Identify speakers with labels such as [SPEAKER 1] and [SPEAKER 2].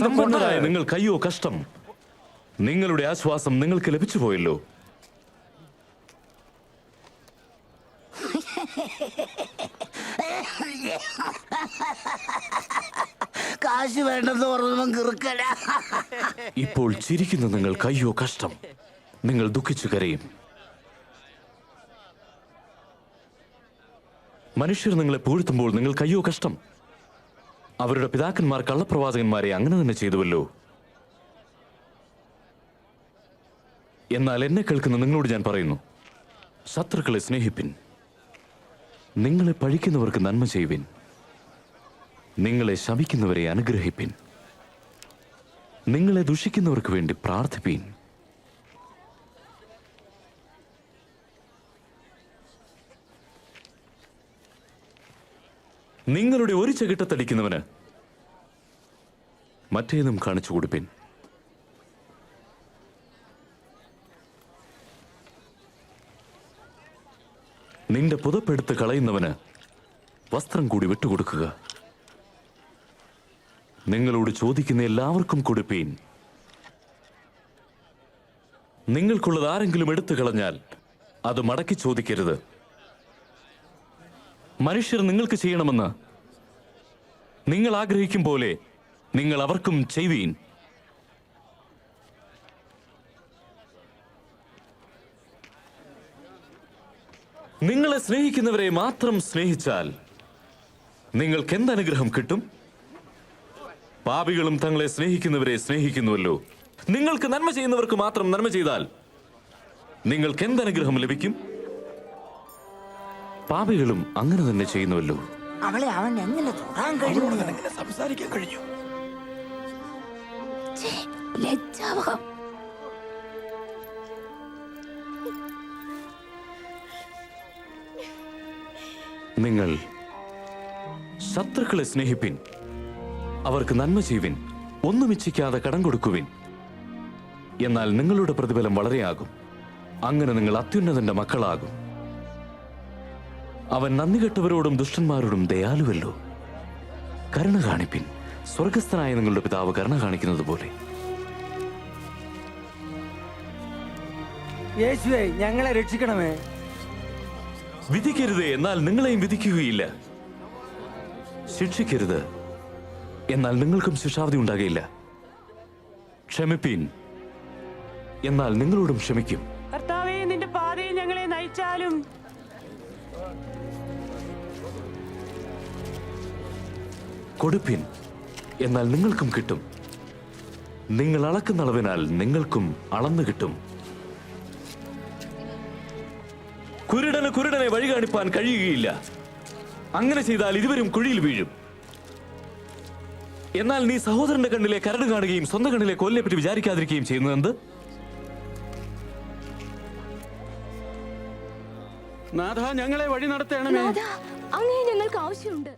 [SPEAKER 1] സമ്പന്നരായ നിങ്ങൾ കയ്യോ കഷ്ടം. നിങ്ങളുടെ ആശ്വാസം നിങ്ങൾക്ക് ലഭിച്ചു പോയല്ലോ.
[SPEAKER 2] കാശ് വേണ്ടെന്ന് പറഞ്ഞവൻ കിറുക്കല.
[SPEAKER 1] ഇപ്പോൾ ചിരിക്കുന്ന നിങ്ങൾ കയ്യോ കഷ്ടം. നിങ്ങൾ ദുഃഖിച്ചു കരയും. മനുഷ്യർ നിങ്ങളെ പൂഴ്ത്തുമ്പോൾ നിങ്ങൾ കയ്യോ കഷ്ടം. അവരുടെ പിതാക്കന്മാർ കള്ളപ്രവാചകന്മാരെ അങ്ങനെ തന്നെ ചെയ്തുവല്ലോ. എന്നാൽ എന്നെ കേൾക്കുന്ന നിങ്ങളോട് ഞാൻ പറയുന്നു, ശത്രുക്കളെ സ്നേഹിപ്പിൻ, നിങ്ങളെ പഴിക്കുന്നവർക്ക് നന്മ ചെയ്യുവിൻ, നിങ്ങളെ ശപിക്കുന്നവരെ അനുഗ്രഹിപ്പിൻ, നിങ്ങളെ ദുഷിക്കുന്നവർക്ക് വേണ്ടി പ്രാർത്ഥിപ്പീൻ. നിങ്ങളുടെ ഒരു ചകിട്ടത്തടിക്കുന്നവന് മറ്റേതും കാണിച്ചു കൊടുപ്പിൻ. നിന്റെ പുതപ്പെടുത്ത് കളയുന്നവന് വസ്ത്രം കൂടി വിട്ടുകൊടുക്കുക. നിങ്ങളോട് ചോദിക്കുന്ന എല്ലാവർക്കും കൊടുപ്പീൻ. നിങ്ങൾക്കുള്ളത് ആരെങ്കിലും എടുത്തു കളഞ്ഞാൽ അത് മടക്കി ചോദിക്കരുത്. മനുഷ്യർ നിങ്ങൾക്ക് ചെയ്യണമെന്ന് നിങ്ങൾ ആഗ്രഹിക്കും പോലെ നിങ്ങൾ അവർക്കും ചെയ്യുവീൻ. നിങ്ങളെ സ്നേഹിക്കുന്നവരെ മാത്രം സ്നേഹിച്ചാൽ നിങ്ങൾക്ക് എന്തനുഗ്രഹം കിട്ടും? പാപികളും തങ്ങളെ സ്നേഹിക്കുന്നവരെ സ്നേഹിക്കുന്നുവല്ലോ. നിങ്ങൾക്ക് നന്മ ചെയ്യുന്നവർക്ക് മാത്രം നന്മ ചെയ്താൽ നിങ്ങൾക്ക് എന്തനുഗ്രഹം ലഭിക്കും? പാപികളും അങ്ങനെ തന്നെ ചെയ്യുന്നുവല്ലോ.
[SPEAKER 2] അവളെ അവൻ എങ്ങനെ തൊടാൻ കഴിഞ്ഞു?
[SPEAKER 3] സംസാരിക്കാൻ കഴിഞ്ഞു?
[SPEAKER 2] ലജ്ജാവഹം.
[SPEAKER 1] നിങ്ങൾ ശത്രുക്കളെ സ്നേഹിപ്പിൻ, അവർക്ക് നന്മ ചെയ്യുവിൻ, ഒന്നും ഇച്ഛിക്കാതെ കടം കൊടുക്കുവിൻ. എന്നാൽ നിങ്ങളുടെ പ്രതിഫലം വളരെയാകും. അങ്ങനെ നിങ്ങൾ അത്യുന്നതന്റെ മക്കളാകും. അവൻ നന്ദികെട്ടവരോടും ദുഷ്ടന്മാരോടും ദയാലുവല്ലോ. കരുണ കാണിപ്പിൻ, സ്വർഗസ്ഥനായ നിങ്ങളുടെ പിതാവ് കരുണ കാണിക്കുന്നത് പോലെ.
[SPEAKER 4] യേശുവേ, ഞങ്ങളെ രക്ഷിക്കണമേ.
[SPEAKER 1] വിധിക്കരുത്, എന്നാൽ നിങ്ങളെയും വിധിക്കുകയില്ല. ശിക്ഷിക്കരുത്, എന്നാൽ നിങ്ങൾക്കും ശിക്ഷാവിധി ഉണ്ടാകയില്ല. ക്ഷമിപ്പീൻ, എന്നാൽ നിങ്ങളോടും ക്ഷമിക്കും.
[SPEAKER 5] കർത്താവേ, നിന്റെ പാതയിൽ ഞങ്ങളെ നയിച്ചാലും.
[SPEAKER 1] കൊടുപ്പിൻ, എന്നാൽ നിങ്ങൾക്കും കിട്ടും. നിങ്ങൾ അളക്കുന്ന അളവിനാൽ നിങ്ങൾക്കും അളന്നു കിട്ടും. കുരുടന് കുരുടനെ വഴി കാണിപ്പാൻ കഴിയുകയില്ല. അങ്ങനെ ചെയ്താൽ ഇരുവരും കുഴിയിൽ വീഴും. എന്നാൽ നീ സഹോദരന്റെ കണ്ണിലെ കരട് കാണുകയും സ്വന്തം കണ്ണിലെ കോലിനെ പറ്റി വിചാരിക്കാതിരിക്കുകയും ചെയ്യുന്നത് എന്ത്?
[SPEAKER 3] നാഥ, ഞങ്ങളെ വഴി നടത്തണമേ.
[SPEAKER 6] അങ്ങേ ഞങ്ങൾക്ക് ആവശ്യമുണ്ട്.